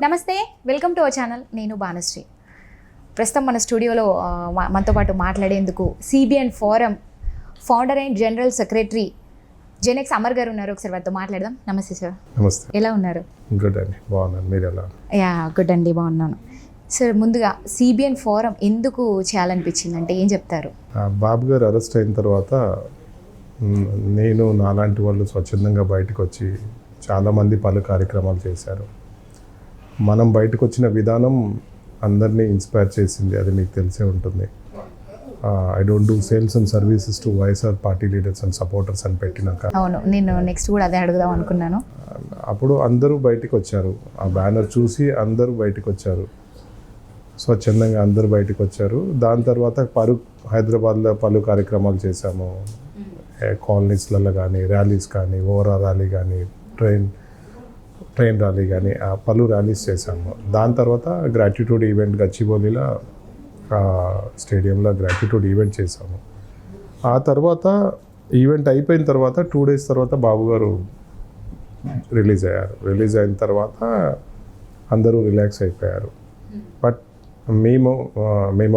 నమస్తే, welcome to our channel. నేను భానుశ్రీ. ప్రస్తుతం మన స్టూడియోలో మనతో పాటు మాట్లాడేందుకు CBN forum founder and general secretary Genex Amar గారు ఉన్నారు. ఒకసారి వారితో మాట్లాడదాం. నమస్తే సార్. నమస్తే. ఎలా ఉన్నారు? గుడ్ అండి, బాగున్నాను. మీరు ఎలా? యా గుడ్ అండి, బాగున్నాను సార్. ముందుగా సిబిఎన్ ఫోరం ఎందుకు చేయాలనిపించింది అంటే ఏం చెప్తారు? బాబు గారు అరెస్ట్ అయిన తర్వాత నేను నాలాంటి వాళ్ళు స్వచ్ఛందంగా బయటకు వచ్చి చాలామంది పలు కార్యక్రమాలు చేశారు. మనం బయటకు వచ్చిన విధానం అందరినీ ఇన్స్పైర్ చేసింది, అది మీకు తెలిసే ఉంటుంది. I don't do sales and services to YSR party leaders and supporters అని పెట్టినాక, అవును, నేను నెక్స్ట్ కూడా అదే అడుగుదాం అనుకున్నాను. అప్పుడు అందరూ బయటకు వచ్చారు. ఆ బ్యానర్ చూసి అందరూ బయటకు వచ్చారు, స్వచ్ఛందంగా అందరూ బయటకు వచ్చారు. దాని తర్వాత హైదరాబాద్లో పలు కార్యక్రమాలు చేశాము. కాలనీస్లలో కానీ, ర్యాలీస్ కానీ, ఓవరా ర్యాలీ కానీ, ట్రైన్ ర్యాలీ కానీ, పలు ర్యాలీస్ చేశాము. దాని తర్వాత గ్రాటిట్యూడ్ ఈవెంట్ గచ్చిబౌలిలో స్టేడియంలో గ్రాటిట్యూడ్ ఈవెంట్ చేశాము. ఆ తర్వాత ఈవెంట్ అయిపోయిన తర్వాత 2 days తర్వాత బాబు గారు రిలీజ్ అయ్యారు. రిలీజ్ అయిన తర్వాత అందరూ రిలాక్స్ అయిపోయారు. బట్ మేము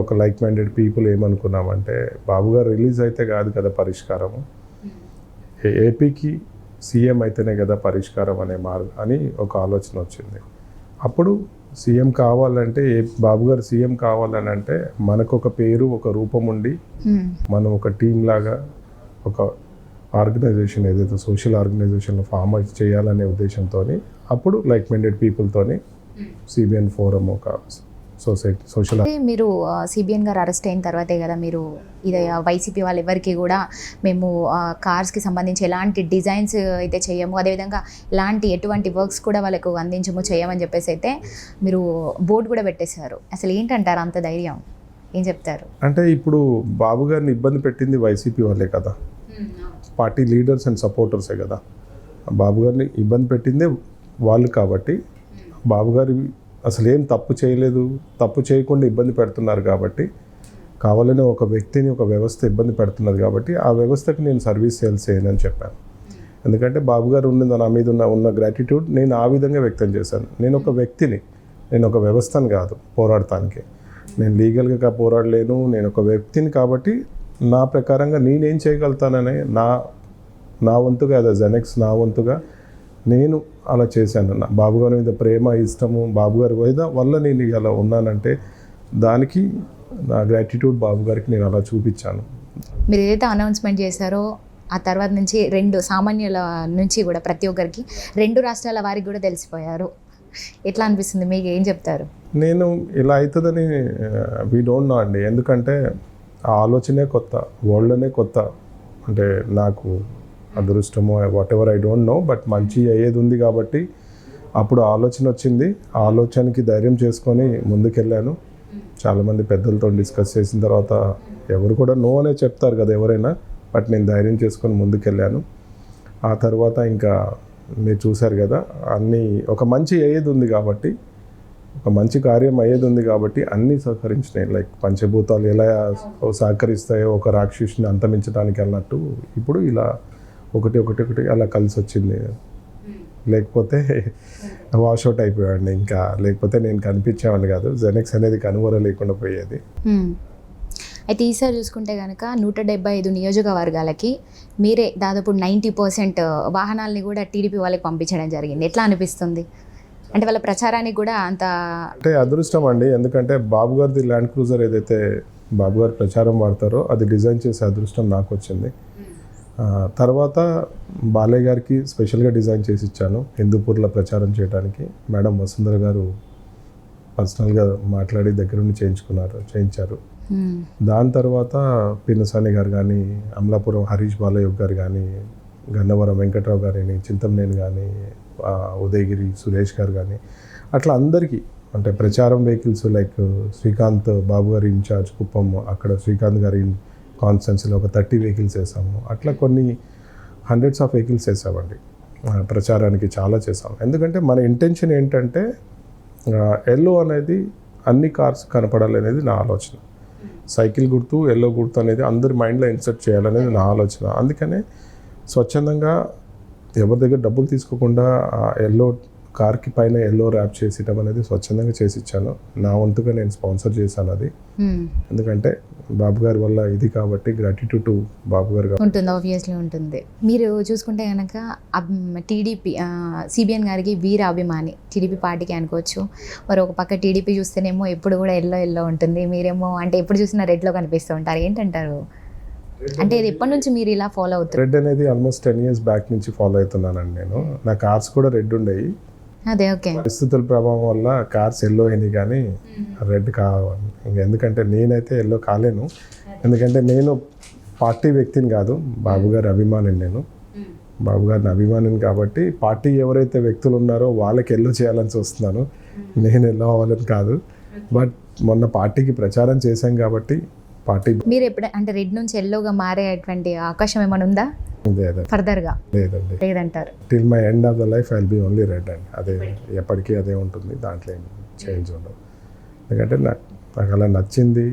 ఒక లైక్ మైండెడ్ పీపుల్ ఏమనుకున్నామంటే, బాబు గారు రిలీజ్ అయితే కాదు కదా పరిష్కారము, ఏపీకి సీఎం అయితేనే కదా పరిష్కారం అనే మార్గం అని ఒక ఆలోచన వచ్చింది. అప్పుడు సీఎం కావాలంటే, బాబు గారు సీఎం కావాలని అంటే మనకు ఒక పేరు, ఒక రూపం ఉండి మనం ఒక టీం లాగా ఒక ఆర్గనైజేషన్ ఏదైతే సోషల్ ఆర్గనైజేషన్లో ఫామ్ చేయాలనే ఉద్దేశంతో అప్పుడు లైక్ మైండెడ్ పీపుల్తోని సిబిఎన్ ఫోరం ఒక సొసైటీ సోషల్. మీరు సిబిఎన్ గారు అరెస్ట్ అయిన తర్వాతే కదా మీరు ఇది వైసీపీ వాళ్ళు ఎవరికి కూడా మేము కార్స్కి సంబంధించి ఎలాంటి డిజైన్స్ అయితే చేయము, అదేవిధంగా ఎటువంటి వర్క్స్ కూడా వాళ్ళకు అందించము, చేయమని చెప్పేసి అయితే మీరు బోర్డు కూడా పెట్టేశారు. అసలు ఏంటంటారు అంత ధైర్యం? ఏం చెప్తారు? అంటే ఇప్పుడు బాబు గారిని ఇబ్బంది పెట్టింది వైసీపీ వాళ్ళే కదా, పార్టీ లీడర్స్ అండ్ సపోర్టర్సే కదా. బాబు గారిని ఇబ్బంది పెట్టిందే వాళ్ళు కాబట్టి, బాబు గారి అసలు ఏం తప్పు చేయలేదు, తప్పు చేయకుండా ఇబ్బంది పెడుతున్నారు కాబట్టి, కావాలనే ఒక వ్యక్తిని ఒక వ్యవస్థ ఇబ్బంది పెడుతున్నది కాబట్టి ఆ వ్యవస్థకు నేను సర్వీస్ సేల్స్ చేయనని చెప్పాను. ఎందుకంటే బాబు గారు నా మీద ఉన్న గ్రాటిట్యూడ్ నేను ఆ విధంగా వ్యక్తం చేశాను. నేను ఒక వ్యక్తిని, నేను ఒక వ్యవస్థను కాదు పోరాడటానికి. నేను లీగల్గా పోరాడలేను, నేను ఒక వ్యక్తిని కాబట్టి నా ప్రకారంగా నేనేం చేయగలుగుతానని నా వంతుగా అదే జెనెక్స్ నా వంతుగా నేను అలా చేశాను. బాబు గారి మీద ప్రేమ, ఇష్టము, బాబు గారి వల్ల నేను ఇలా ఉన్నానంటే దానికి నా గ్రాటిట్యూడ్ బాబు గారికి నేను అలా చూపించాను. మీరు ఏదైతే అనౌన్స్మెంట్ చేశారో ఆ తర్వాత నుంచి సామాన్యుల నుంచి కూడా ప్రతి ఒక్కరికి 2 రాష్ట్రాల వారికి కూడా తెలిసిపోయారు. ఎట్లా అనిపిస్తుంది మీకు? ఏం చెప్తారు? నేను ఇలా అవుతుందని వీ డోంట్ నో అండి. ఎందుకంటే ఆ ఆలోచనే కొత్త, వరల్డ్లోనే కొత్త. అంటే నాకు అదృష్టమో whatever I don't know, but మంచి అయ్యేది ఉంది కాబట్టి అప్పుడు ఆలోచన వచ్చింది. ఆ ఆలోచనకి ధైర్యం చేసుకొని ముందుకెళ్ళాను. చాలామంది పెద్దలతో డిస్కస్ చేసిన తర్వాత ఎవరు కూడా నో అనే చెప్తారు కదా ఎవరైనా, బట్ నేను ధైర్యం చేసుకొని ముందుకెళ్ళాను. ఆ తర్వాత ఇంకా మీరు చూశారు కదా, అన్నీ ఒక మంచి అయ్యేది ఉంది కాబట్టి, ఒక మంచి కార్యం అయ్యేది ఉంది కాబట్టి అన్నీ సహకరించినాయి. లైక్ పంచభూతాలు ఎలా సహకరిస్తాయో ఒక రాక్షసుని అంతమించడానికి అన్నట్టు ఇప్పుడు ఇలా ఒకటి అలా కలిసి వచ్చింది. లేకపోతే వాష్అవుట్ అయిపోయాడు. ఇంకా లేకపోతే నేను కనిపించేవాడిని కాదు, జెనెక్స్ అనేది కనుమర లేకుండా పోయేది. అయితే ఈసారి చూసుకుంటే కనుక 175 నియోజకవర్గాలకి మీరే దాదాపు 90% వాహనాలని కూడా టీడీపీ వాళ్ళకి పంపించడం జరిగింది. ఎట్లా అనిపిస్తుంది? అంటే వాళ్ళ ప్రచారానికి కూడా అంత అంటే అదృష్టం అండి. ఎందుకంటే బాబు గారిది ల్యాండ్ క్రూజర్ ఏదైతే బాబు గారు ప్రచారం వాడతారో అది డిజైన్ చేసే అదృష్టం నాకు వచ్చింది. తర్వాత బాలయ్య గారికి స్పెషల్గా డిజైన్ చేసి ఇచ్చాను హిందూపూర్లో ప్రచారం చేయడానికి. మేడం వసుంధర గారు పర్సనల్గా మాట్లాడి దగ్గరుండి చేయించారు. దాని తర్వాత పిన్నసాని గారు కానీ, అమలాపురం హరీష్ బాలయ్య గారు కానీ, గన్నవరం వెంకట్రావు గారిని, చింతమనేని కానీ, ఉదయగిరి సురేష్ గారు కానీ, అట్లా అందరికీ అంటే ప్రచారం వెహికల్స్ లైక్ శ్రీకాంత్ బాబు గారి ఇన్ఛార్జ్ కుప్పం, అక్కడ శ్రీకాంత్ గారి కాన్స్టెన్సీలో ఒక 30 vehicles వేసాము. అట్లా కొన్ని హండ్రెడ్స్ ఆఫ్ వెహికల్స్ వేసామండి. ప్రచారానికి చాలా చేసాము. ఎందుకంటే మన ఇంటెన్షన్ ఏంటంటే ఎల్లో అనేది అన్ని కార్స్ కనపడాలి అనేది నా ఆలోచన. సైకిల్ గుర్తు, ఎల్లో గుర్తు అనేది అందరి మైండ్లో ఇన్సర్ట్ చేయాలనేది నా ఆలోచన. అందుకనే స్వచ్ఛందంగా ఎవరి దగ్గర డబ్బులు తీసుకోకుండా ఎల్లో కార్కి పైన ఎల్లో ర్యాప్ చేసేయటం అనేది స్వచ్ఛందంగా చేసి ఇచ్చాను. నా వంతుగా నేను స్పాన్సర్ చేశాను అది. ఎందుకంటే బాబు గారి వల్ల ఇది కాబట్టి గ్రాటిట్యూడ్ టు బాబు గారు. ఉంటుంది, ఆబ్వియస్లీ ఉంటుంది. మీరు చూసుకుంటే కనుక టీడీపీ సిబిఎన్ గారికి వీర అభిమాని, టీడీపీ పార్టీకి అనుకోవచ్చు. మరి ఒక పక్క టీడీపీ చూస్తేనేమో ఎప్పుడు కూడా ఎల్లో ఉంటుంది, మీరేమో అంటే ఎప్పుడు చూసినా రెడ్లో కనిపిస్తూ ఉంటారు. ఏంటంటారు? అంటే ఇది ఎప్పటి నుంచి మీరు ఇలా ఫాలో అవుతారు? రెడ్ అనేది ఆల్మోస్ట్ 10 years బ్యాక్ నుంచి ఫాలో అవుతున్నానండి నేను. నా కార్స్ కూడా రెడ్ ఉండేవి. అదే, ఓకే. పరిస్థితుల ప్రభావం వల్ల కార్స్ ఎల్లో అయినాయి కానీ రెడ్ కావాలి. ఎందుకంటే నేనైతే ఎల్లో కాలేను. ఎందుకంటే నేను పార్టీ వ్యక్తిని కాదు, బాబు గారి అభిమానిని. నేను బాబు గారిని అభిమానిని కాబట్టి పార్టీ ఎవరైతే వ్యక్తులు ఉన్నారో వాళ్ళకి ఎల్లో చేయాలని చూస్తున్నాను. నేను ఎల్లో అవ్వాలని కాదు. బట్ మొన్న పార్టీకి ప్రచారం చేశాం కాబట్టి పార్టీ. మీరు అంటే రెడ్ నుంచి ఎల్లోగా మారేటువంటి అవకాశం ఏమైనా ఉందా ఫర్దర్గా? లేదండి, లేదంటారు. Till my end of the life I will be only red అండి. అదే ఎప్పటికీ అదే ఉంటుంది, దాంట్లో ఏం చేంజ్ ఉండదు. ఎందుకంటే నాకు అలా నచ్చింది,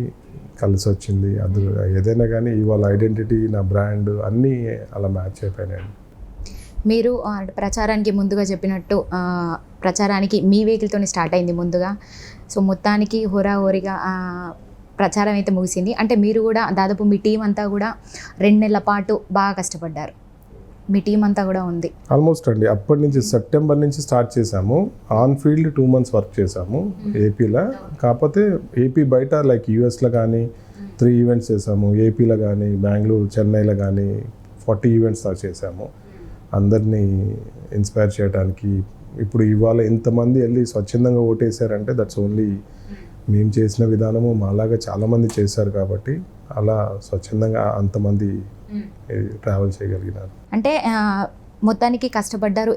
కలిసి వచ్చింది. అది ఏదైనా కానీ ఇవాళ ఐడెంటిటీ, నా బ్రాండ్ అన్నీ అలా మ్యాచ్ అయిపోయినాయండి. మీరు ప్రచారానికి ముందుగా చెప్పినట్టు ప్రచారానికి మీ వెహికల్తోనే స్టార్ట్ అయింది ముందుగా. సో మొత్తానికి హోరాహోరీగా ప్రచారం అయితే ముగిసింది. అంటే మీరు కూడా దాదాపు మీ టీం అంతా కూడా 2 నెలల పాటు బాగా కష్టపడ్డారు. మీ టీం అంతా కూడా ఉంది ఆల్మోస్ట్ అండి. అప్పటి నుంచి సెప్టెంబర్ నుంచి స్టార్ట్ చేసాము. ఆన్ ఫీల్డ్ 2 months వర్క్ చేసాము ఏపీలో. కాకపోతే ఏపీ బయట లైక్ యూఎస్లో కానీ 3 ఈవెంట్స్ చేసాము. ఏపీలో కానీ బెంగళూరు, చెన్నైలో కానీ 40 ఈవెంట్స్ దాకా చేసాము. అందరినీ ఇన్స్పైర్ చేయడానికి. ఇప్పుడు ఇవాళ ఎంతమంది వెళ్ళి స్వచ్ఛందంగా ఓటేసారంటే దట్స్ ఓన్లీ మేము చేసిన విధానము. మాలాగా చాలామంది చేశారు కాబట్టి అలా స్వచ్ఛందంగా అంతమంది ట్రావెల్ చేయగలిగినారు. అంటే మొత్తానికి కష్టపడ్డారు.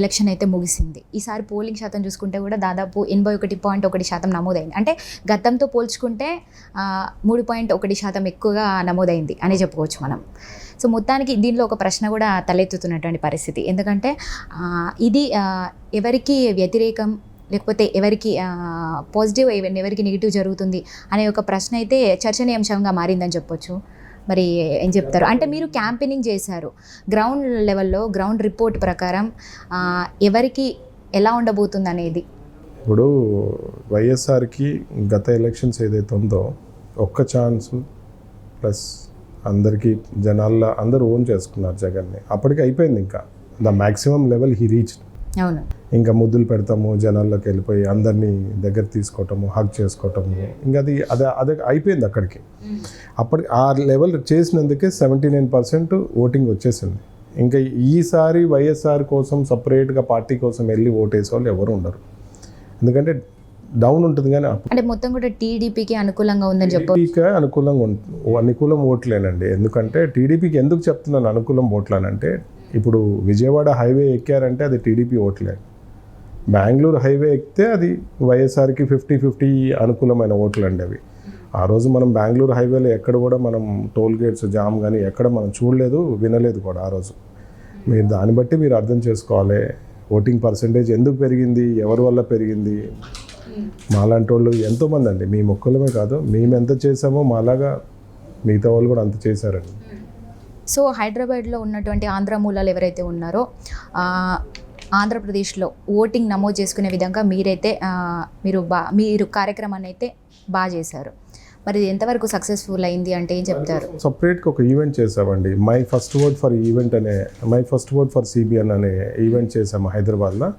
ఎలక్షన్ అయితే ముగిసింది. ఈసారి పోలింగ్ శాతం చూసుకుంటే కూడా దాదాపు 81.1% నమోదైంది. అంటే గతంతో పోల్చుకుంటే 3.1% ఎక్కువగా నమోదైంది అని చెప్పుకోవచ్చు మనం. సో మొత్తానికి దీనిలో ఒక ప్రశ్న కూడా తలెత్తుతున్నటువంటి పరిస్థితి. ఎందుకంటే ఇది ఎవరికి వ్యతిరేకం, లేకపోతే ఎవరికి పాజిటివ్, ఎవరికి నెగిటివ్ జరుగుతుంది అనే ఒక ప్రశ్న అయితే చర్చనీయాంశంగా మారిందని చెప్పొచ్చు. మరి ఏం చెప్తారు? అంటే మీరు క్యాంపెయినింగ్ చేశారు, గ్రౌండ్ లెవెల్లో గ్రౌండ్ రిపోర్ట్ ప్రకారం ఎవరికి ఎలా ఉండబోతుంది అనేది. ఇప్పుడు వైఎస్ఆర్కి గత ఎలక్షన్స్ ఏదైతే ఉందో ఒక్క ఛాన్సు ప్లస్ అందరికీ జనాల్లో అందరూ ఓన్ చేసుకున్నారు జగన్ని. అప్పటికి అయిపోయింది. ఇంకా the maximum level he reached. అవును. ఇంకా ముద్దులు పెడతాము, జనాల్లోకి వెళ్ళిపోయి అందరినీ దగ్గర తీసుకోవటము, హగ్ చేసుకోవటము, ఇంకా అదే అయిపోయింది అక్కడికి. అప్పటికి ఆ లెవెల్ చేసినందుకే 79% ఓటింగ్ వచ్చేసింది. ఇంకా ఈసారి వైఎస్ఆర్ కోసం సపరేట్గా పార్టీ కోసం వెళ్ళి ఓటేసే వాళ్ళు ఎవరు ఉండరు. ఎందుకంటే డౌన్ ఉంటుంది. కానీ అంటే మొత్తం కూడా టీడీపీకి అనుకూలంగా ఉందని చెప్పి అనుకూలం ఓట్లేనండి. ఎందుకంటే టీడీపీకి ఎందుకు చెప్తున్నాను అనుకూలం ఓట్లనంటే, ఇప్పుడు విజయవాడ హైవే ఎక్కారంటే అది టీడీపీ ఓట్లే. బెంగళూరు హైవే ఎక్కితే అది వైఎస్ఆర్కి 50-50 అనుకూలమైన ఓట్లు అండి అవి. ఆ రోజు మనం బెంగళూరు హైవేలో ఎక్కడ కూడా మనం టోల్ గేట్స్ జామ్ కానీ ఎక్కడ మనం చూడలేదు, వినలేదు కూడా ఆ రోజు. మీరు దాన్ని బట్టి మీరు అర్థం చేసుకోవాలి ఓటింగ్ పర్సంటేజ్ ఎందుకు పెరిగింది, ఎవరి వల్ల పెరిగింది. మాలాంటి వాళ్ళు ఎంతోమంది అండి, మేము ఒక్కళ్ళమే కాదు, మేము ఎంత చేసామో మాలాగా మిగతా వాళ్ళు కూడా అంత చేశారండి. సో హైదరాబాద్లో ఉన్నటువంటి ఆంధ్ర మూలాలు ఎవరైతే ఉన్నారో ఆంధ్రప్రదేశ్లో ఓటింగ్ నమోదు చేసుకునే విధంగా మీరైతే మీరు కార్యక్రమాన్ని అయితే బాగా చేశారు. మరి ఇది ఎంతవరకు సక్సెస్ఫుల్ అయింది అంటే ఏం చెప్తారు? సపరేట్గా ఒక ఈవెంట్ చేసామండి. My first vote for CBN అనే ఈవెంట్ చేసాము హైదరాబాద్లో,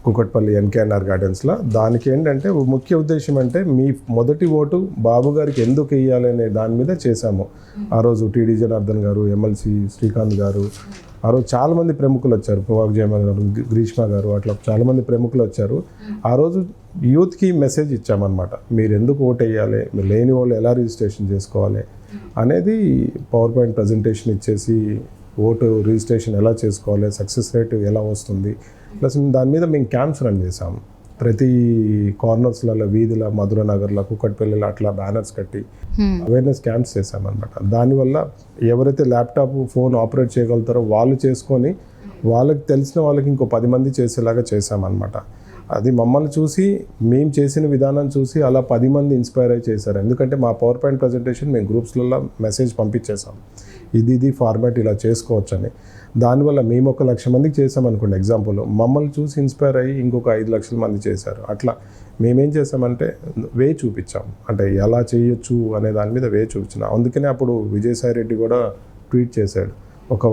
కుకట్పల్లి ఎన్కేఎన్ఆర్ గార్డెన్స్లో. దానికి ఏంటంటే ముఖ్య ఉద్దేశం అంటే మీ మొదటి ఓటు బాబు గారికి ఎందుకు వేయాలి అనే దాని మీద చేశాము. ఆ రోజు టీడీ జనార్దన్ గారు, ఎమ్మెల్సీ శ్రీకాంత్ గారు, ఆ రోజు చాలామంది ప్రముఖులు వచ్చారు, పువాక్ జయమ గారు, గ్రీష్మ గారు, అట్లా చాలామంది ప్రముఖులు వచ్చారు. ఆ రోజు యూత్కి మెసేజ్ ఇచ్చామన్నమాట, మీరు ఎందుకు ఓటు వేయాలి, మీరు లేని వాళ్ళు ఎలా రిజిస్ట్రేషన్ చేసుకోవాలి అనేది పవర్ పాయింట్ ప్రజెంటేషన్ ఇచ్చేసి, ఓటు రిజిస్ట్రేషన్ ఎలా చేసుకోవాలి, సక్సెస్ రేట్ ఎలా వస్తుంది, ప్లస్ దాని మీద మేము క్యాంప్స్ రన్ చేసాము. ప్రతి కార్నర్స్లలో, వీధిలో, మధుర నగర్లో, కుక్కట్పల్లిలో అట్లా బ్యానర్స్ కట్టి అవేర్నెస్ క్యాంప్స్ చేసామన్నమాట. దానివల్ల ఎవరైతే ల్యాప్టాప్, ఫోన్ ఆపరేట్ చేయగలుగుతారో వాళ్ళు చేసుకొని వాళ్ళకి తెలిసిన వాళ్ళకి ఇంకో 10 మంది చేసేలాగా చేసామన్నమాట. అది మమ్మల్ని చూసి మేము చేసిన విధానం చూసి అలా 10 మంది ఇన్స్పైర్ అయ్యి చేశారు. ఎందుకంటే మా పవర్ పాయింట్ ప్రజెంటేషన్ మేము గ్రూప్స్లలో మెసేజ్ పంపించేసాం, ఇది ఫార్మాట్ ఇలా చేసుకోవచ్చని. దానివల్ల మేము 1 లక్ష మందికి చేసామనుకోండి ఎగ్జాంపుల్, మమ్మల్ని చూసి ఇన్స్పైర్ అయ్యి ఇంకొక 5 లక్షల మంది చేశారు. అట్లా మేమేం చేసామంటే వే చూపించాం, అంటే ఎలా చేయొచ్చు అనే దాని మీద వే చూపించాం. అందుకనే అప్పుడు విజయసాయి రెడ్డి కూడా ట్వీట్ చేశాడు, ఒక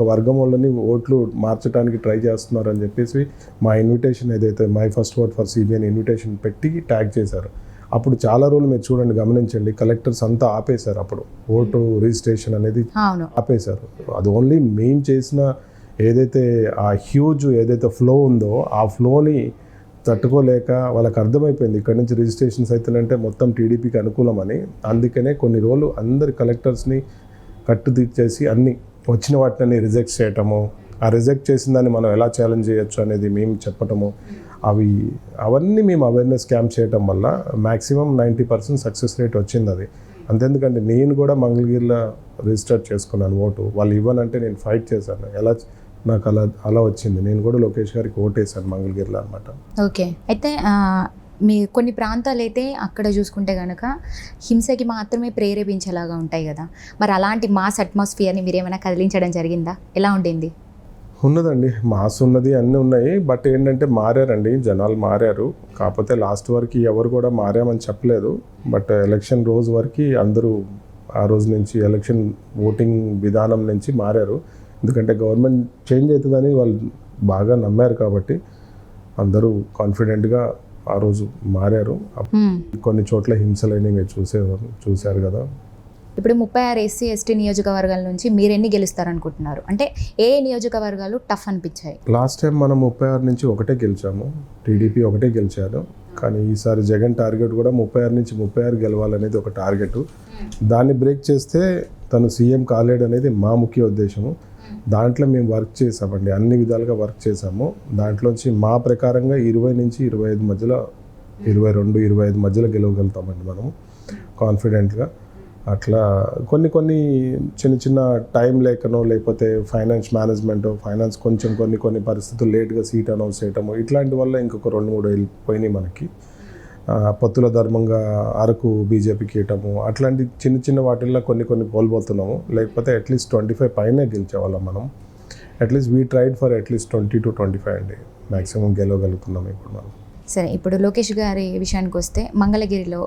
వర్గం వాళ్ళని ఓట్లు మార్చడానికి ట్రై చేస్తున్నారని చెప్పేసి మా ఇన్విటేషన్ ఏదైతే మై ఫస్ట్ ఓట్ ఫర్ సిబిఐని ఇన్విటేషన్ పెట్టి ట్యాగ్ చేశారు. అప్పుడు చాలా రోజులు మీరు చూడండి, గమనించండి, కలెక్టర్స్ అంతా ఆపేశారు. అప్పుడు ఓటు రిజిస్ట్రేషన్ అనేది ఆపేశారు. అది ఓన్లీ మేము చేసిన ఏదైతే ఆ హ్యూజ్ ఏదైతే ఫ్లో ఉందో ఆ ఫ్లోని తట్టుకోలేక వాళ్ళకి అర్థమైపోయింది ఇక్కడ నుంచి రిజిస్ట్రేషన్స్ అవుతాయంటే మొత్తం టీడీపీకి అనుకూలమని. అందుకనే కొన్ని రోజులు అందరి కలెక్టర్స్ని కట్టుదిచ్చేసి అన్ని వచ్చిన వాటిని రిజెక్ట్ చేయటము, ఆ రిజెక్ట్ చేసిన దాన్ని మనం ఎలా ఛాలెంజ్ చేయొచ్చు అనేది మేము చెప్పటము, అవన్నీ మేము అవేర్నెస్ క్యాంప్ చేయటం వల్ల మ్యాక్సిమం 90% సక్సెస్ రేట్ వచ్చింది. అది అంతెందుకంటే నేను కూడా మంగళగిరిలో రిజిస్టర్ చేసుకున్నాను ఓటు. వాళ్ళు ఇవ్వనంటే నేను ఫైట్ చేశాను, నాకు అలా వచ్చింది. నేను కూడా లోకేష్ గారికి ఓటేసాను మంగళగిరిలో అనమాట. ఓకే, అయితే మీ కొన్ని ప్రాంతాలు అయితే అక్కడ చూసుకుంటే కనుక హింసకి మాత్రమే ప్రేరేపించేలాగా ఉంటాయి కదా, మరి అలాంటి మాస్ అట్మాస్ఫియర్ని మీరు ఏమైనా కదిలించడం జరిగిందా? ఎలా ఉండింది? ఉన్నదండి, మాస్ ఉన్నది, అన్నీ ఉన్నాయి. బట్ ఏంటంటే మారారండి, జనాలు మారారు. కాకపోతే లాస్ట్ వరకు ఎవరు కూడా మారామని చెప్పలేదు. బట్ ఎలక్షన్ రోజు వరకు అందరూ ఆ రోజు నుంచి ఎలక్షన్ ఓటింగ్ విధానం నుంచి మారారు. ఎందుకంటే గవర్నమెంట్ చేంజ్ అవుతుందని వాళ్ళు బాగా నమ్మారు కాబట్టి అందరూ కాన్ఫిడెంట్గా ఆ రోజు మారారు. కొన్ని చోట్ల హింసలైన మీరు చూశారు కదా. ఇప్పుడు 36 SC ST నియోజకవర్గాల నుంచి మీరు ఎన్ని గెలుస్తారనుకుంటున్నారు? అంటే ఏ నియోజకవర్గాలు టఫ్ అనిపించాయి? లాస్ట్ టైం మనం 36 నుంచి ఒకటే గెలిచాము, టీడీపీ ఒకటే గెలిచారు. కానీ ఈసారి జగన్ టార్గెట్ కూడా 36 నుంచి 36 గెలవాలనేది ఒక టార్గెట్. దాన్ని బ్రేక్ చేస్తే తను సీఎం కాలేడు అనేది మా ముఖ్య ఉద్దేశము. దాంట్లో మేము వర్క్ చేసామండి, అన్ని విధాలుగా వర్క్ చేసాము. దాంట్లోంచి మా ప్రకారంగా 20 నుంచి 25 మధ్యలో, 22-25 మధ్యలో గెలవగలుగుతామండి మనము కాన్ఫిడెంట్గా. అట్లా కొన్ని చిన్న టైం లేకనో, లేకపోతే ఫైనాన్స్ కొంచెం కొన్ని పరిస్థితులు లేట్గా సీట్ అనౌన్స్ చేయటము, ఇట్లాంటి వల్ల ఇంకొక 2-3 వెళ్ళిపోయినాయి మనకి. పొత్తుల ధర్మంగా అరకు బీజేపీకి ఇవ్వటము, అట్లాంటి చిన్న వాటిల్లో కొన్ని కోల్పోతున్నాము. లేకపోతే అట్లీస్ట్ 25 పైనే గెలిచేవాళ్ళం మనం. At least we tried for at least 20-25 అండి, మ్యాక్సిమం గెలవగలుగుతున్నాం ఇప్పుడు మనం. సరే, ఇప్పుడు లోకేష్ గారి విషయానికి వస్తే మంగళగిరిలో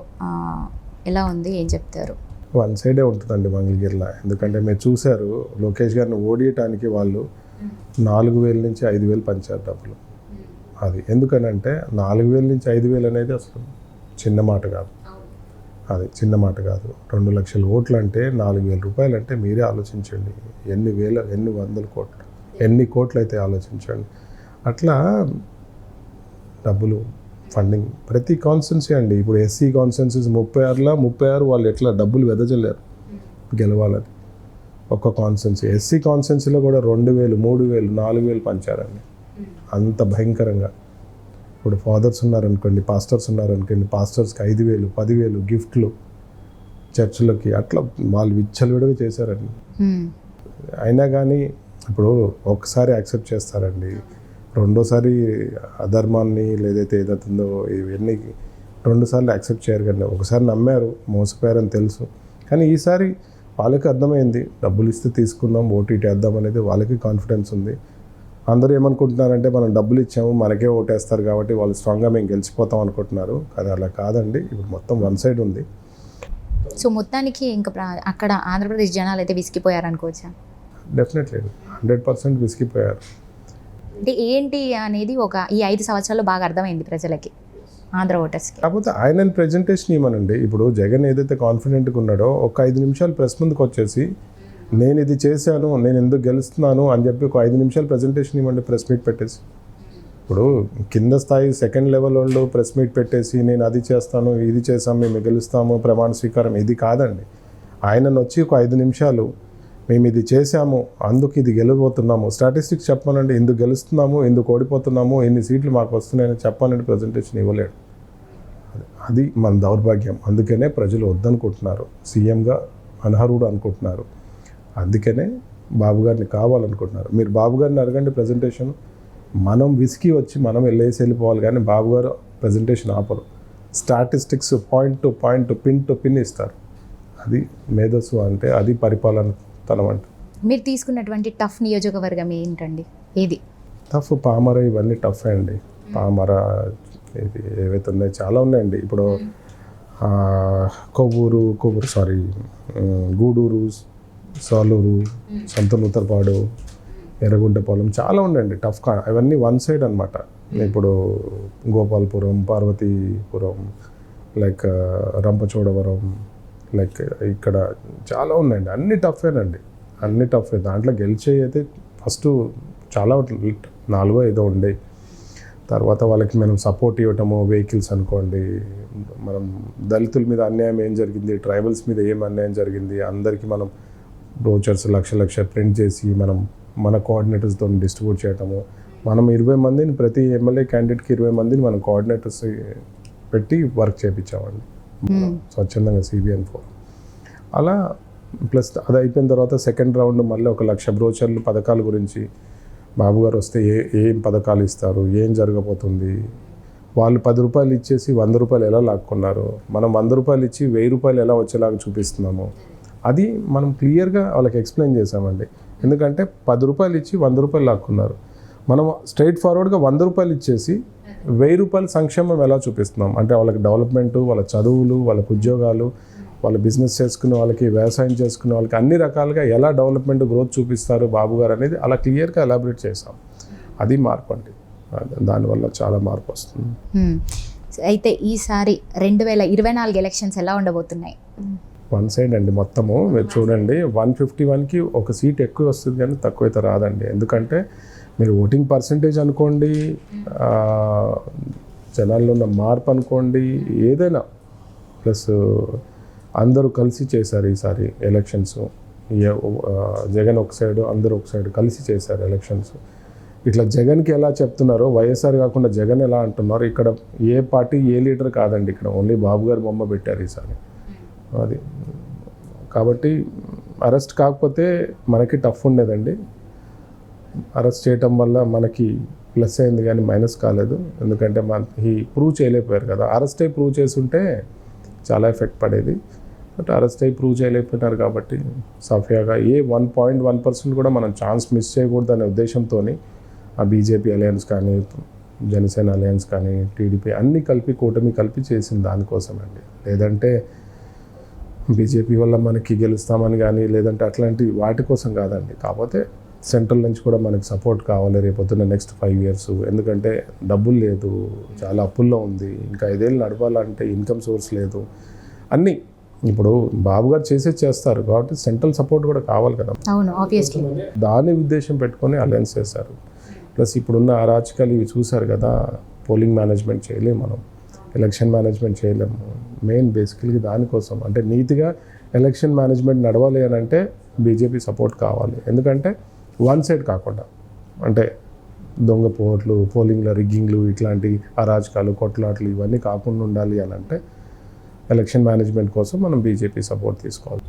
ఎలా ఉంది, ఏం చెప్తారు? వన్ సైడే ఉంటుందండి మంగళగిరిలో. ఎందుకంటే మీరు చూశారు, లోకేష్ గారిని ఓడియటానికి వాళ్ళు 4,000 నుంచి 5,000 పంచారు డబ్బులు. అది ఎందుకనంటే 4,000 నుంచి 5,000 అనేది అసలు చిన్న మాట కాదు. 2 లక్షల ఓట్లు అంటే 4,000 రూపాయలు అంటే మీరే ఆలోచించండి, ఎన్ని వందల కోట్లు, ఎన్ని కోట్లు అయితే ఆలోచించండి. అట్లా డబ్బులు ఫండింగ్ ప్రతి కాన్స్టిట్యున్సీ అండి. ఇప్పుడు ఎస్సీ కాన్స్టిట్యున్సీస్ 36 వాళ్ళు ఎట్లా డబ్బులు వెదజల్లారు గెలవాలని. ఒక్క కాన్స్టిట్యున్సీ ఎస్సీ కాన్స్టిట్యున్సీలో కూడా 2,000, 3,000, 4,000 పంచారండి, అంత భయంకరంగా. ఇప్పుడు ఫాదర్స్ ఉన్నారనుకోండి, పాస్టర్స్ ఉన్నారనుకోండి, పాస్టర్స్కి 5,000, 10,000 గిఫ్ట్లు చర్చిలకి, అట్లా వాళ్ళు విచ్చలవిడిగా చేశారండి. అయినా కానీ ఇప్పుడు ఒకసారి యాక్సెప్ట్ చేస్తారండి, రెండోసారి అధర్మాన్ని ఏదైతే ఉందో ఇవన్నీ 2 సార్లు యాక్సెప్ట్ చేయరు. కానీ ఒకసారి నమ్మారు, మోసపోయారని తెలుసు. కానీ ఈసారి వాళ్ళకి అర్థమైంది, డబ్బులు ఇస్తే తీసుకుందాం, ఓటు ఇటేద్దాం అనేది వాళ్ళకి కాన్ఫిడెన్స్ ఉంది. అందరూ ఏమనుకుంటున్నారంటే మనం డబ్బులు ఇచ్చాము మనకే ఓటేస్తారు కాబట్టి వాళ్ళు స్ట్రాంగ్గా మేము గెలిచిపోతాం అనుకుంటున్నారు. కానీ అలా కాదండి, ఇప్పుడు మొత్తం వన్ సైడ్ ఉంది. సో మొత్తానికి ఇంకా అక్కడ ఆంధ్రప్రదేశ్ జనాలు అయితే విసిగిపోయారనుకోవచ్చా? డెఫినెట్లీ 100% విసిగిపోయారు. అంటే ఏంటి అనేది ఈ 5 సంవత్సరాల్లో బాగా అర్థమైంది ప్రజలకి, ఆంధ్ర ఓటర్స్కి. కాకపోతే ఆయన ప్రెజెంటేషన్ ఇవ్వనండి. ఇప్పుడు జగన్ ఏదైతే కాన్ఫిడెంట్గా ఉన్నాడో ఒక 5 నిమిషాలు ప్రెస్ ముందుకు వచ్చేసి నేను ఇది చేశాను, నేను ఎందుకు గెలుస్తున్నాను అని చెప్పి ఒక 5 నిమిషాలు ప్రెజెంటేషన్ ఇవ్వండి ప్రెస్ మీట్ పెట్టేసి. ఇప్పుడు కింద స్థాయి సెకండ్ లెవెల్ వాళ్ళు ప్రెస్ మీట్ పెట్టేసి నేను అది చేస్తాను, ఇది చేస్తాము, మేము గెలుస్తాము, ప్రమాణ స్వీకారం, ఇది కాదండి. ఆయనను వచ్చి ఒక 5 నిమిషాలు మేము ఇది చేశాము, అందుకు ఇది గెలవబోతున్నాము, స్టాటిస్టిక్స్ చెప్పానంటే ఎందుకు గెలుస్తున్నాము, ఎందుకు ఓడిపోతున్నాము, ఎన్ని సీట్లు మాకు వస్తున్నాయని చెప్పాలంటే ప్రజెంటేషన్ ఇవ్వలేడు. అది మన దౌర్భాగ్యం. అందుకనే ప్రజలు వద్దనుకుంటున్నారు, సీఎంగా అనర్హుడు అనుకుంటున్నారు. అందుకనే బాబు గారిని కావాలనుకుంటున్నారు. మీరు బాబు గారిని అడగండి, ప్రజెంటేషన్ మనం విసికి వచ్చి మనం వెళ్ళిపోవాలి, కానీ బాబు గారు ప్రజెంటేషన్ ఆపరు. Statistics point to point, pin to pin ఇస్తారు. అది మేధస్సు అంటే, అది పరిపాలన తనం అంటే. మీరు తీసుకున్నటువంటి టఫ్ నియోజకవర్గం ఏంటండి? ఏది టఫ్? పామర, ఇవన్నీ టఫ్ అండి. పామర ఇది ఏవైతే ఉన్నాయో చాలా ఉన్నాయండి. ఇప్పుడు కొవ్వూరు గూడూరు, సాలూరు, సంతనూతరపాడు, ఎర్రగుంటపాలెం చాలా ఉన్నాయండి టఫ్. అవన్నీ వన్ సైడ్ అనమాట. ఇప్పుడు గోపాలపురం, పార్వతీపురం, లైక్ రంపచోడవరం, లైక్ ఇక్కడ చాలా ఉన్నాయండి. అన్ని టఫేనండి, అన్ని టఫే. దాంట్లో గెలిచే అయితే ఫస్ట్ చాలా 4-5 ఉండేవి. తర్వాత వాళ్ళకి మనం సపోర్ట్ ఇవ్వటము, వెహికల్స్ అనుకోండి, మనం దళితుల మీద అన్యాయం ఏం జరిగింది, ట్రైబల్స్ మీద ఏం అన్యాయం జరిగింది, అందరికీ మనం బ్రోచర్స్ లక్ష ప్రింట్ చేసి మన కోఆర్డినేటర్స్తో డిస్ట్రిబ్యూట్ చేయటము. మనం 20 మందిని, ప్రతి ఎమ్మెల్యే క్యాండిడేట్కి 20 మందిని మనం కోఆర్డినేటర్స్ పెట్టి వర్క్ చేయించామండి స్వచ్ఛందంగా CBN4. అలా ప్లస్ అది అయిపోయిన తర్వాత సెకండ్ రౌండ్ మళ్ళీ 1,00,000 బ్రోచర్లు పథకాల గురించి, బాబు గారు వస్తే ఏం పథకాలు ఇస్తారు, ఏం జరగబోతుంది, వాళ్ళు 10 రూపాయలు ఇచ్చేసి 100 రూపాయలు ఎలా లాక్కున్నారు, మనం 100 రూపాయలు ఇచ్చి 1000 రూపాయలు ఎలా వచ్చేలాగా చూపిస్తున్నాము, అది మనం క్లియర్గా వాళ్ళకి ఎక్స్ప్లెయిన్ చేసామండి. ఎందుకంటే 10 రూపాయలు ఇచ్చి 100 రూపాయలు లాక్కున్నారు, మనం స్ట్రైట్ ఫార్వర్డ్గా 100 రూపాయలు ఇచ్చేసి 1000 రూపాయల సంక్షేమం ఎలా చూపిస్తున్నాం అంటే, వాళ్ళకి డెవలప్మెంటు, వాళ్ళ చదువులు, వాళ్ళకి ఉద్యోగాలు, వాళ్ళ బిజినెస్ చేసుకునే వాళ్ళకి, వ్యవసాయం చేసుకునే వాళ్ళకి అన్ని రకాలుగా ఎలా డెవలప్మెంట్ గ్రోత్ చూపిస్తారు బాబు గారు అనేది అలా క్లియర్గా ఎలాబరేట్ చేసాం. అది మార్పు అండి. దానివల్ల చాలా మార్పు వస్తుంది. అయితే ఈసారి 2024 ఎలక్షన్స్ ఎలా ఉండబోతున్నాయి? వన్ సైడ్ అండి మొత్తము. మీరు చూడండి, 151కి ఒక సీట్ ఎక్కువ వస్తుంది కానీ తక్కువైతే రాదండి. ఎందుకంటే మీరు ఓటింగ్ పర్సంటేజ్ అనుకోండి, జనాల్లో ఉన్న మార్పు అనుకోండి, ఏదైనా ప్లస్ అందరూ కలిసి చేశారు ఈసారి ఎలక్షన్స్. జగన్ ఒక సైడు, అందరూ ఒక సైడు కలిసి చేశారు ఎలక్షన్స్. ఇట్లా జగన్కి ఎలా చెప్తున్నారో, వైఎస్ఆర్ కాకుండా జగన్ ఎలా అంటున్నారో, ఇక్కడ ఏ పార్టీ ఏ లీడర్ కాదండి, ఇక్కడ ఓన్లీ బాబు గారు బొమ్మ పెట్టారు ఈసారి. అది కాబట్టి అరెస్ట్ కాకపోతే మనకి టఫ్ ఉండేదండి. అరెస్ట్ చేయటం వల్ల మనకి ప్లస్ అయింది కానీ మైనస్ కాలేదు. ఎందుకంటే మనకి ప్రూవ్ చేయలేకపోయారు కదా. అరెస్ట్ అయి ప్రూవ్ చేసుంటే చాలా ఎఫెక్ట్ పడేది. బట్ అరెస్ట్ అయి ప్రూవ్ చేయలేకపోయినారు కాబట్టి సఫియాగా 1.1% కూడా మనం ఛాన్స్ మిస్ చేయకూడదు అనే ఉద్దేశంతో ఆ బీజేపీ అలయన్స్ కానీ, జనసేన అలయన్స్ కానీ, టీడీపీ అన్నీ కలిపి, కూటమి కలిపి చేసింది దానికోసం అండి. లేదంటే బీజేపీ వల్ల మనకి గెలుస్తామని కానీ, లేదంటే అట్లాంటి వాటి కోసం కాదండి. కాకపోతే సెంట్రల్ నుంచి కూడా మనకి సపోర్ట్ కావాలి రేపొద్దున నెక్స్ట్ 5 years. ఎందుకంటే డబ్బులు లేదు, చాలా అప్పుల్లో ఉంది, ఇంకా 5 ఏళ్ళు నడపాలంటే ఇన్కమ్ సోర్స్ లేదు. అన్నీ ఇప్పుడు బాబు గారు చేస్తారు కాబట్టి సెంట్రల్ సపోర్ట్ కూడా కావాలి కదా. అవును, ఆబ్వియస్లీ. దాని ఉద్దేశం పెట్టుకొని అలయన్స్ చేశారు. ప్లస్ ఇప్పుడున్న అరాచకాలు ఇవి చూశారు కదా. పోలింగ్ మేనేజ్మెంట్ చేయలేము మనం, ఎలక్షన్ మేనేజ్మెంట్ చేయలేము. మెయిన్ బేసికల్గా దానికోసం అంటే నీతిగా ఎలక్షన్ మేనేజ్మెంట్ నడవాలి అని అంటే బీజేపీ సపోర్ట్ కావాలి. ఎందుకంటే వన్ సైడ్ కాకుండా, అంటే దొంగ పోట్లు, పోలింగ్ల రిగ్గింగ్లు, ఇట్లాంటి అరాజకాలు, కొట్లాట్లు ఇవన్నీ కాకుండా ఉండాలి అని అంటే ఎలక్షన్ మేనేజ్మెంట్ కోసం మనం బీజేపీ సపోర్ట్ తీసుకోవాలి.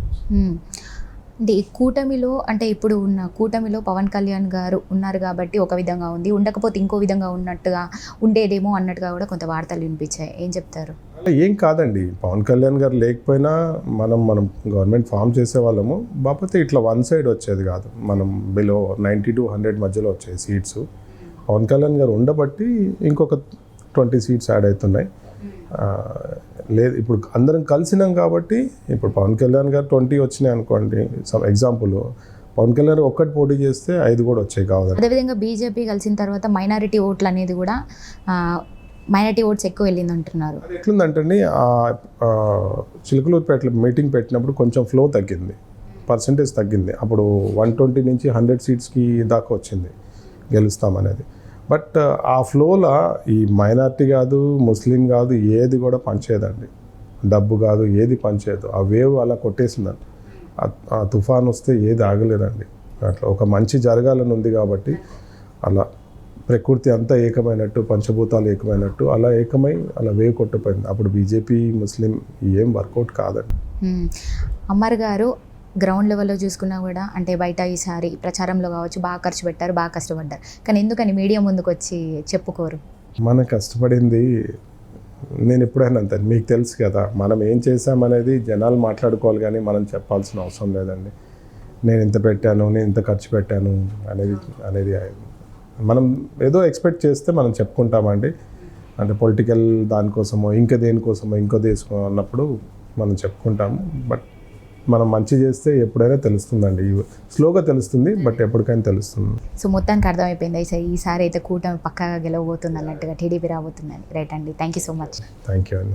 అంటే ఈ కూటమిలో, అంటే ఇప్పుడు ఉన్న కూటమిలో పవన్ కళ్యాణ్ గారు ఉన్నారు కాబట్టి ఒక విధంగా ఉంది, ఉండకపోతే ఇంకో విధంగా ఉన్నట్టుగా ఉండేదేమో అన్నట్టుగా కూడా కొంత వార్తలు వినిపించాయి. ఏం చెప్తారు? అలా ఏం కాదండి. పవన్ కళ్యాణ్ గారు లేకపోయినా మనం గవర్నమెంట్ ఫామ్ చేసేవాళ్ళము. కాకపోతే ఇట్లా వన్ సైడ్ వచ్చేది కాదు. మనం బిలో 90 to 100 మధ్యలో వచ్చాయి సీట్స్. పవన్ కళ్యాణ్ గారు ఉండబట్టి ఇంకొక 20 seats యాడ్ అవుతున్నాయి. లేదు, ఇప్పుడు అందరం కలిసినాం కాబట్టి ఇప్పుడు పవన్ కళ్యాణ్ గారు 20 వచ్చినాయి అనుకోండి, ఎగ్జాంపుల్. పవన్ కళ్యాణ్ ఒక్కటి పోటీ చేస్తే 5 కూడా వచ్చాయి కావాలి. అదేవిధంగా బీజేపీ కలిసిన తర్వాత మైనారిటీ ఓట్లు అనేది కూడా, మైనారిటీ ఓట్స్ ఎక్కువ వెళ్ళింది అంటున్నారు. అది ఎట్లుందంటే చిలుకలూరుపేటలో మీటింగ్ పెట్టినప్పుడు కొంచెం ఫ్లో తగ్గింది, పర్సంటేజ్ తగ్గింది. అప్పుడు 120 నుంచి 100 seatsకి దాకా వచ్చింది గెలుస్తామనేది. బట్ ఆ ఫ్లోలో ఈ మైనార్టీ కాదు, ముస్లిం కాదు, ఏది కూడా పనిచేయదండి. డబ్బు కాదు, ఏది పనిచేయదు. ఆ వేవ్ అలా కొట్టేసిందండి. ఆ తుఫాన్ వస్తే ఏది ఆగలేదండి. అట్లా ఒక మంచి జరగాలని ఉంది కాబట్టి అలా ప్రకృతి అంతా ఏకమైనట్టు, పంచభూతాలు ఏకమైనట్టు అలా ఏకమై అలా వేవ్ కొట్టిపోయింది. అప్పుడు బీజేపీ, ముస్లిం ఏం వర్కౌట్ కాదండి. అమర్ గారు గ్రౌండ్ లెవెల్లో చూసుకున్నా కూడా అంటే బయట ఈసారి ప్రచారంలో కావచ్చు బాగా ఖర్చు పెట్టారు, బాగా కష్టపడ్డారు. కానీ ఎందుకని మీడియా ముందుకు వచ్చి చెప్పుకోరు? మనం కష్టపడింది నేను ఎప్పుడైనా అంతే, మీకు తెలుసు కదా, మనం ఏం చేసామనేది జనాలు మాట్లాడుకోవాలి కానీ మనం చెప్పాల్సిన అవసరం లేదండి. నేను ఇంత పెట్టాను, నేను ఇంత ఖర్చు పెట్టాను అనేది మనం ఏదో ఎక్స్పెక్ట్ చేస్తే మనం చెప్పుకుంటామండి. అంటే పొలిటికల్ దానికోసమో ఇంకా దేనికోసమో ఇంకో దేశమో అన్నప్పుడు మనం చెప్పుకుంటాము. బట్ మనం మంచి చేస్తే ఎప్పుడైనా తెలుస్తుందండి. స్లోగా తెలుస్తుంది, బట్ ఎప్పటికైనా తెలుస్తుంది. సో మొత్తానికి అర్థమైపోయింది ఈసారి అయితే కూటమి పక్కాగా గెలవబోతుంది అన్నట్టుగా, టీడీపీ రాబోతుందని. రైట్ అండి, thank you so much. Thank you అండి.